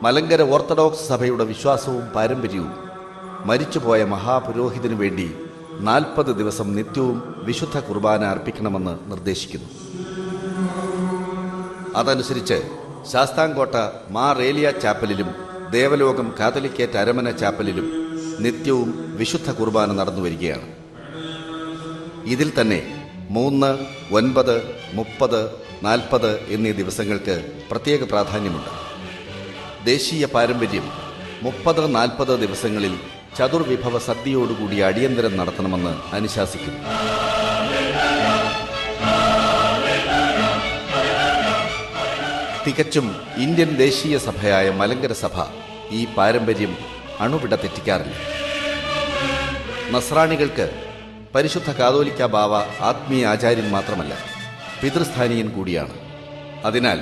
Malankara orthodox സഭയുടെ വിശ്വാസവും പാരമ്പര്യവും മരിച്ചുപോയ മഹാപുരോഹിതനു വേണ്ടി 40 ദിവസം നിത്യവും വിശുദ്ധ കുർബാന അർപ്പിക്കണമെന്ന് നിർദ്ദേശിക്കുന്നു. അതനുസരിച്ച് ശാസ്താംകോട്ട മാർ ഏലിയ ചാപ്പലിലും ദേവലോകം കാതലിക്കേറ്റ് അരമന ചാപ്പലിലും നിത്യവും വിശുദ്ധ കുർബാന നടന്നു വരികയാണ്. ഇതിൽ തന്നെ 3, 9, 30, 40 എന്നീ ദിവസങ്ങൾക്ക് പ്രത്യേക പ്രാധാന്യമുണ്ട്. ദേശീയ പാരമ്പര്യം 30-40 ദിവസങ്ങളിൽ ചതുർവിഭവ സദ്യയോടുകൂടി അടിയന്തരം നടത്തണമെന്ന് അനുശാസിക്കുന്നു. തികച്ചും ഇന്ത്യൻ ദേശീയ സഭയായ മലങ്കര സഭ ഈ പാരമ്പര്യം അണുവിട തെറ്റിക്കാറില്ല. നസ്രാണികൾക്ക് പരിശുദ്ധ കാതോലിക്ക ബാവ ആത്മീയ ആചാര്യൻ മാത്രമല്ല, പിതൃസ്ഥാനീയൻ കൂടിയാണ്. അതിനാൽ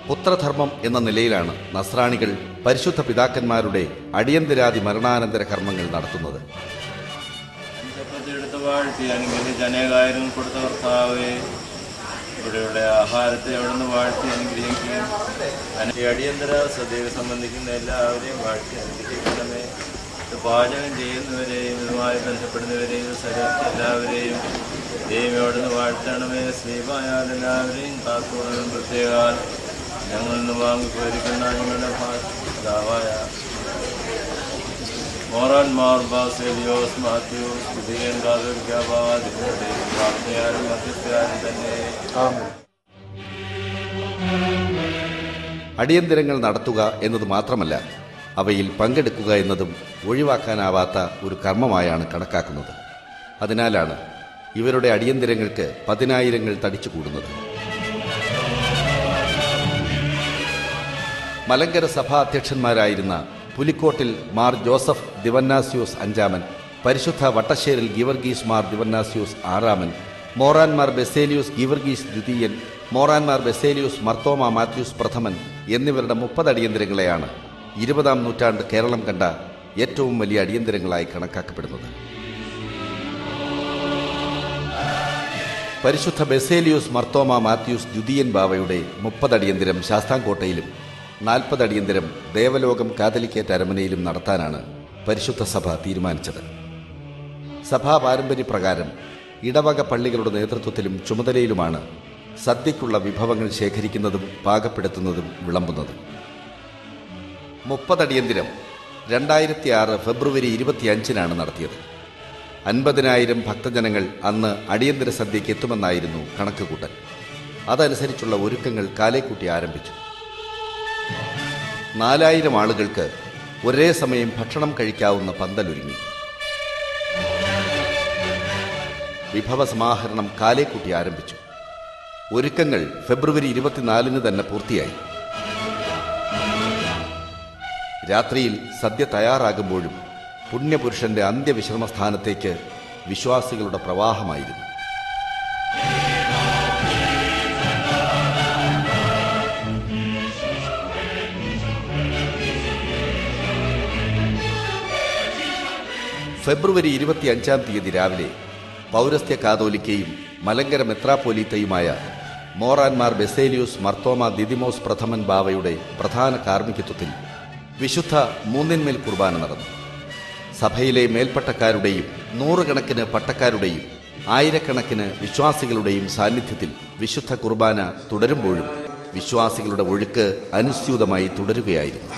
പുത്രധർമ്മം എന്ന നിലയിലാണ് നസ്രാണികൾ പരിശുദ്ധ പിതാക്കന്മാരുടെ അടിയന്തരാദി മരണാനന്തര കർമ്മങ്ങൾ നടത്തുന്നത്. അനേകായിരം കൊടുത്ത കർത്താവേ, ഇവിടെയുള്ള ആഹാരത്തെ അവിടുന്ന് വാഴ്ത്തി അനുഗ്രഹിക്കുകയും അടിയന്തര സദ്യയെ സംബന്ധിക്കുന്ന എല്ലാവരെയും വാഴ്ത്തി അനുഗ്രഹിക്കണമേ. പാചകം ചെയ്യുന്നവരെയും ഇതുമായി ബന്ധപ്പെടുന്നവരെയും എല്ലാവരെയും ദൈവയോടൊന്ന് വാഴ്ത്തണമേ. സ്ലീപായാൽ എല്ലാവരെയും കാത്തോടും പ്രത്യേകാൽ ഞങ്ങളിൽ നിന്ന് വാങ്ങിപ്പോയിരിക്കുന്ന ഞങ്ങളുടെ ഭാഷാവായ മോറാൻമാർ ബാസേലിയോസ് മാത്യൂസ് പുതിയൻ കാതോലിക്കാബാദികളുടെ പ്രാർത്ഥനയാലും മധ്യസ്ഥയാലും തന്നെ അടിയന്തരങ്ങൾ നടത്തുക എന്നത് മാത്രമല്ല, അവയിൽ പങ്കെടുക്കുക എന്നതും ഒഴിവാക്കാനാവാത്ത ഒരു കർമ്മമായാണ് കണക്കാക്കുന്നത്. അതിനാലാണ് ഇവരുടെ അടിയന്തരങ്ങൾക്ക് 10,000 തടിച്ചുകൂടുന്നത്. മലങ്കര സഭാ അധ്യക്ഷന്മാരായിരുന്ന പുലിക്കോട്ടിൽ മാർ ജോസഫ് ദിവന്നാസ്യൂസ് അഞ്ചാമൻ, പരിശുദ്ധ വട്ടശ്ശേരിൽ ഗീവർഗീസ് മാർ ദിവന്നാസ്യൂസ് ആറാമൻ, മോറാൻമാർ ബെസേലിയൂസ് ഗീവർഗീസ് ദ്വിതീയൻ, മോറാൻമാർ ബെസേലിയൂസ് മർത്തോമ മാത്യൂസ് പ്രഥമൻ എന്നിവരുടെ 30 അടിയന്തരങ്ങളെയാണ് 20-ാം നൂറ്റാണ്ട് കേരളം കണ്ട ഏറ്റവും വലിയ അടിയന്തരങ്ങളായി കണക്കാക്കപ്പെടുന്നത്. പരിശുദ്ധ ബെസേലിയൂസ് മർത്തോമ മാത്യൂസ് ദ്വിതീയൻ ബാവയുടെ 30 അടിയന്തരം ശാസ്താംകോട്ടയിലും 40 അടിയന്തരം ദേവലോകം കാതലിക്കേറ്റ് അരമനയിലും നടത്താനാണ് പരിശുദ്ധ സഭ തീരുമാനിച്ചത്. സഭാ പാരമ്പര്യപ്രകാരം ഇടവക പള്ളികളുടെ നേതൃത്വത്തിലും ചുമതലയിലുമാണ് സദ്യയ്ക്കുള്ള വിഭവങ്ങൾ ശേഖരിക്കുന്നതും പാകപ്പെടുത്തുന്നതും വിളമ്പുന്നത്. 30 അടിയന്തരം 2006 ഫെബ്രുവരി 25-നാണ് നടത്തിയത്. 50,000 ഭക്തജനങ്ങൾ അന്ന് അടിയന്തര സദ്യയ്ക്ക് എത്തുമെന്നായിരുന്നു കണക്കുകൂട്ടൽ. അതനുസരിച്ചുള്ള ഒരുക്കങ്ങൾ കാലേക്കൂട്ടി ആരംഭിച്ചു. 4,000 ആളുകൾക്ക് ഒരേ സമയം ഭക്ഷണം കഴിക്കാവുന്ന പന്തലൊരുങ്ങി. വിഭവ സമാഹരണം കാലേക്കൂട്ടി ആരംഭിച്ചു. ഒരുക്കങ്ങൾ ഫെബ്രുവരി 24-ന് തന്നെ പൂർത്തിയായി. രാത്രിയിൽ സദ്യ തയ്യാറാകുമ്പോഴും പുണ്യപുരുഷന്റെ അന്ത്യവിശ്രമസ്ഥാനത്തേക്ക് വിശ്വാസികളുടെ പ്രവാഹമായിരുന്നു. ഫെബ്രുവരി 25-ാം തീയതി രാവിലെ പൗരസ്ത്യ കാതോലിക്കയും മലങ്കര മെത്രാപ്പോലീത്തയുമായ മോറാൻമാർ ബെസേലിയൂസ് മർത്തോമ ദിദിമോസ് പ്രഥമൻ ബാവയുടെ പ്രധാന കാർമ്മികത്വത്തിൽ വിശുദ്ധ മൂന്നിന്മേൽ കുർബാന നടന്നു. സഭയിലെ മേൽപ്പട്ടക്കാരുടെയും 100 കണക്കിന് പട്ടക്കാരുടെയും 1000 വിശ്വാസികളുടെയും സാന്നിധ്യത്തിൽ വിശുദ്ധ കുർബാന തുടരുമ്പോഴും വിശ്വാസികളുടെ ഒഴുക്ക് അനുസ്യൂതമായി തുടരുകയായിരുന്നു.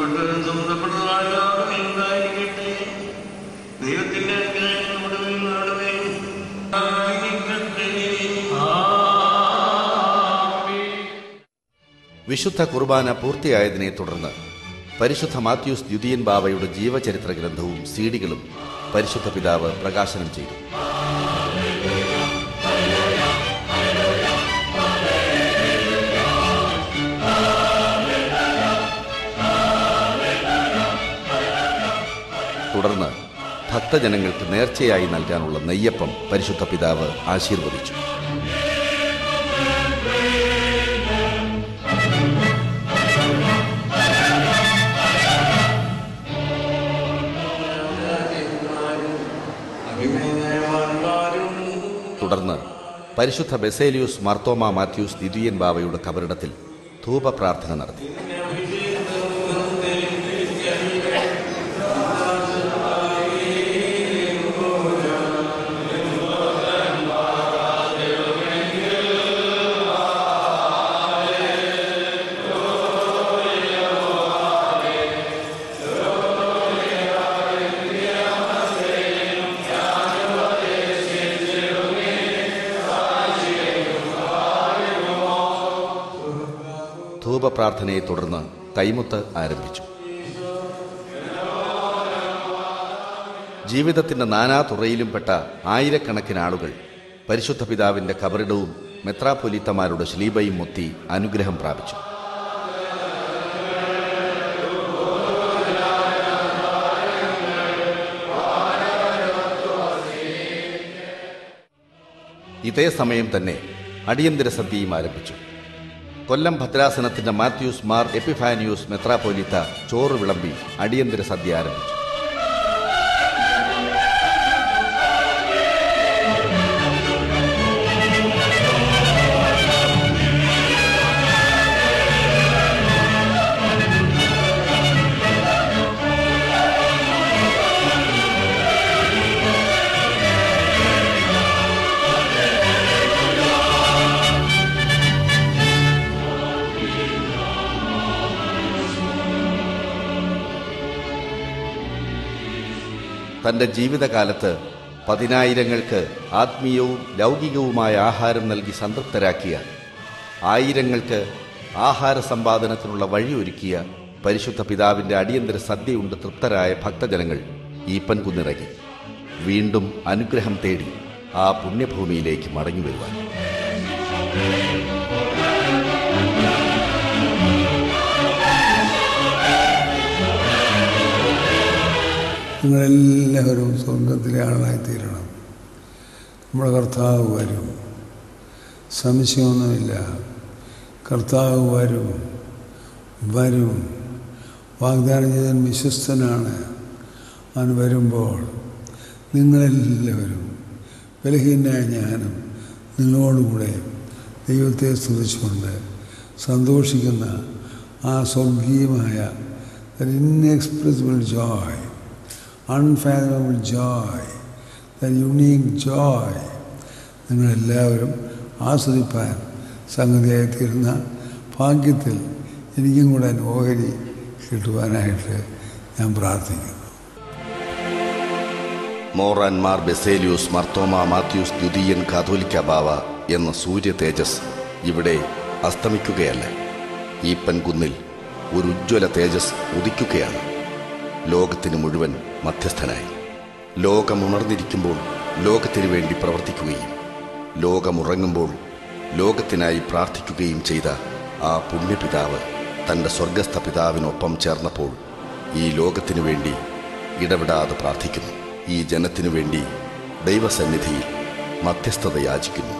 വാഴ്ത്തപ്പെട്ടവരും സമൃദ്ധപ്പെട്ടവരായ ഉണ്ടായിരിക്കട്ടെ. ദൈവത്തിന്റെ അനുഗ്രഹം നമ്മുടെ മേൽ ആയിരിക്കട്ടെ. വിശുദ്ധ കുർബാന പൂർത്തിയായതിനെ തുടർന്ന് പരിശുദ്ധ മാത്യൂസ് ദ്വിതീയൻ ബാവയുടെ ജീവചരിത്ര ഗ്രന്ഥവും സീഡികളും പരിശുദ്ധ പിതാവ് പ്രകാശനം ചെയ്തു. തുടർന്ന് ഭക്തജനങ്ങൾക്ക് നേർച്ചയായി നൽകാനുള്ള നെയ്യപ്പം പരിശുദ്ധ പിതാവ് ആശീർവദിച്ചു. തുടർന്ന് പരിശുദ്ധ ബെസേലിയൂസ് മാർത്തോമാ മാത്യൂസ് ദ്വിതീയൻ ബാവയുടെ കബറിടത്തിൽ ധൂപ പ്രാർത്ഥന നടത്തി. ധൂപപ്രാർത്ഥനയെ തുടർന്ന് കൈമുത്ത് ആരംഭിച്ചു. ജീവിതത്തിന്റെ നാനാതുറയിലും പെട്ട ആയിരക്കണക്കിന് ആളുകൾ പരിശുദ്ധ പിതാവിന്റെ കബറിടവും മെത്രാപ്പൊലീത്തമാരുടെ ശ്ലീബയും മുത്തി അനുഗ്രഹം പ്രാപിച്ചു. ഇതേ സമയം തന്നെ അടിയന്തര സദ്യയും ആരംഭിച്ചു. കൊല്ലം ഭദ്രാസനത്തിന്റെ മാത്യൂസ് മാർ എപ്പിഫാനിയൂസ് മെത്രാപ്പൊലീത്ത ചോറ് വിളമ്പി അടിയന്തര സദ്യ ആരംഭിച്ചു. തന്റെ ജീവിതകാലത്ത് 10,000-ങ്ങൾക്ക് ആത്മീയവും ലൗകികവുമായ ആഹാരം നൽകി സംതൃപ്തരാക്കിയ, ആയിരങ്ങൾക്ക് ആഹാര സമ്പാദനത്തിനുള്ള വഴിയൊരുക്കിയ പരിശുദ്ധ പിതാവിന്റെ അടിയന്തര സദ്യയുണ്ട് തൃപ്തരായ ഭക്തജനങ്ങൾ ഈപ്പൻകുന്നിറങ്ങി വീണ്ടും അനുഗ്രഹം തേടി ആ പുണ്യഭൂമിയിലേക്ക് മടങ്ങിവരുവാൻ. നിങ്ങളെല്ലാവരും സ്വർഗത്തിലെ ആളായിത്തീരണം. നമ്മുടെ കർത്താവ് വരും, സംശയമൊന്നുമില്ല. കർത്താവ് വരും. വാഗ്ദാനം ചെയ്താൽ വിശ്വസ്തനാണ്. അവൻ വരുമ്പോൾ നിങ്ങളെല്ലാവരും, ബലഹീനനായ ഞാനും നിങ്ങളോടുകൂടെ ദൈവത്തെ സ്തുതിച്ചുകൊണ്ട് സന്തോഷിക്കുന്ന ആ സ്വർഗീയമായ inexpressible Joy, unfathomable joy, the unique joy, നിങ്ങളെല്ലാവരും ആസ്വദിപ്പാൻ സംഗതിയായിത്തീരുന്ന ഭാഗ്യത്തിൽ എനിക്കും കൂടെ ഓഹരി കിട്ടുവാനായിട്ട് ഞാൻ പ്രാർത്ഥിക്കുന്നു. മോറാൻ മാർ ബെസേലിയൂസ് മാർത്തോമാ മാത്യൂസ് ദ്വിതീയൻ കാതോലിക്ക ബാവ എന്ന സൂര്യ തേജസ് ഇവിടെ അസ്തമിക്കുകയല്ല. ഈപ്പൻകുന്നിൽ ഒരു ഉജ്ജ്വല തേജസ് ഉദിക്കുകയാണ്. ലോകത്തിന് മുഴുവൻ മധ്യസ്ഥനായി, ലോകമുണർന്നിരിക്കുമ്പോൾ ലോകത്തിനു വേണ്ടി പ്രവർത്തിക്കുകയും ലോകമുറങ്ങുമ്പോൾ ലോകത്തിനായി പ്രാർത്ഥിക്കുകയും ചെയ്ത ആ പുണ്യപിതാവ് തൻ്റെ സ്വർഗസ്ഥ പിതാവിനൊപ്പം ചേർന്നപ്പോൾ ഈ ലോകത്തിനു വേണ്ടി ഇടപെടാതെ പ്രാർത്ഥിക്കുന്നു. ഈ ജനത്തിനു വേണ്ടി ദൈവസന്നിധിയിൽ മധ്യസ്ഥത യാചിക്കുന്നു.